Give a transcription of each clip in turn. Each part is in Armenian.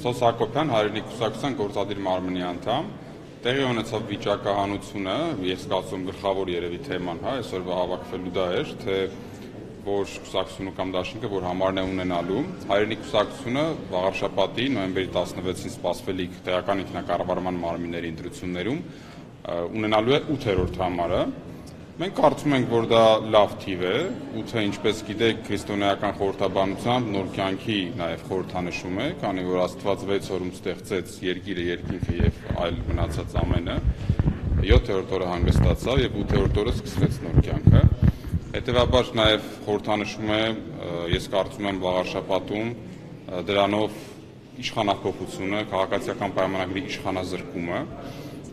Սոս Հակոբյան, Հայրենիք կուսակցության գործադիր մարմնի անդամ, տեղի ունեցավ վիճակահանությունը, ես կարծում գլխավոր երևի թեման, այսօրվա հավաքվելու դա էր, թե որ կուսակցությունը կամ դաշինքը որ համարն է ունենալու, Հայրենիք կուսակցությունը վաղ շաբաթի նոյեմբերի 16-ին սպասվելիք տեղական ինքնակառավարման մարմինների ընտրություններում ունենալու է 8-րդ համարը։ Մենք կարծում ենք, որ դա լավ թիվ է, 8-ը, ինչպես գիտեք, քրիստոնեական խորհրդաբանությամբ նոր կյանքի նաև խորհրդանշում է, քանի որ Աստված 6 օրում ստեղծեց երկիրը, երկինքը եւ այլ մնացած ամենը, 7-րդ օրը հանգստացավ եւ 8-րդ օրը սկսվեց նոր կյանքը։ Հետևաբար նաև խորհրդանշում է, ես կարծում եմ վաղաշաբաթում դրանով իշխանափոխությունը, քաղաքացիական պայմանագրի իշխանազրկումը,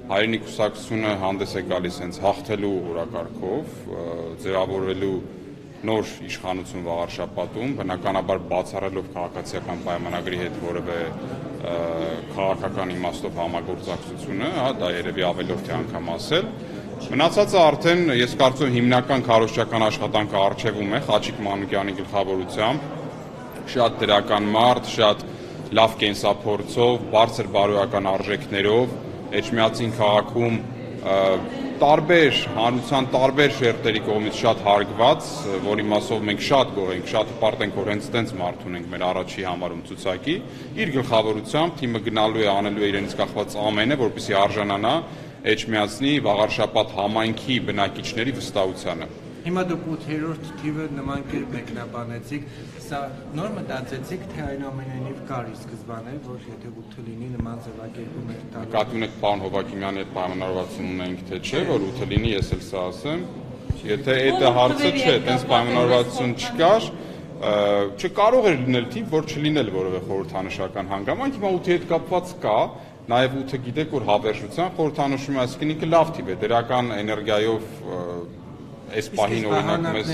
Հայրենիք կուսակցությունը հանդես է գալիս հենց հաղթելու օրակարգով, ձևավորվելու նոր իշխանություն վաղարշաբաթում, բնականաբար բացառելով քաղաքացիական պայմանագրի հետ որևէ քաղաքական իմաստով համագործակցությունը, դա երևի ավելորդ է անգամ ասել։ Մնացածը արդեն ես կարծում եմ հիմնական քարոզչական աշխատանքը առջևում է Խաչիկ Մանուկյանի գլխավորությամբ, շատ դրական մարդ, շատ լավ կենսափորձով, բարձր բարոյական արժեքներով, Էջմիածին քաղաքում տարբեր հանրության տարբեր շերտերի կողմից շատ հարգված, որի մասով մենք շատ գոհ ենք, շատ հպարտ ենք, որ հենց այդպես մարդ ունենք մեր առաջի համարում ցուցակի, իր գլխավորությամբ թիմը գնալու է անելու է իրենից կախված ամենը, որպեսզի արժանանա Էջմիածնի վաղարշաբաթ համայնքի բնակիչների վստահությանը։ Հիմա դուք 8-րդ թիվը նման կերպ մեկնաբանեցիք, սա նոր մտածեցիք, թե այնուամենայնիվ կար ի սկզբանե, որ եթե 8-ը լինի նման ձևակերպում էր տալու։ Նկատի ունեք պարոն Հովակիմյանի հետ պայմանավորվածություն ունենք, թե չէ, որ 8-ը լինի, ես էլ սա ասեմ։ Եթե այդ հարցը չէ, այդպես պայմանավորվածություն չկար, չկարող էր լինել թիվ, որ չլինել որևէ խորհրդանշական հանգամանք, հիմա 8-ի հետ կապված կա, նաև 8-ը գիտեք, որ հավերժության խորհրդանշում է, այսինքն ինքը լավ թիվ է, դրական էներգիայով այս պահին օրինակ մեզ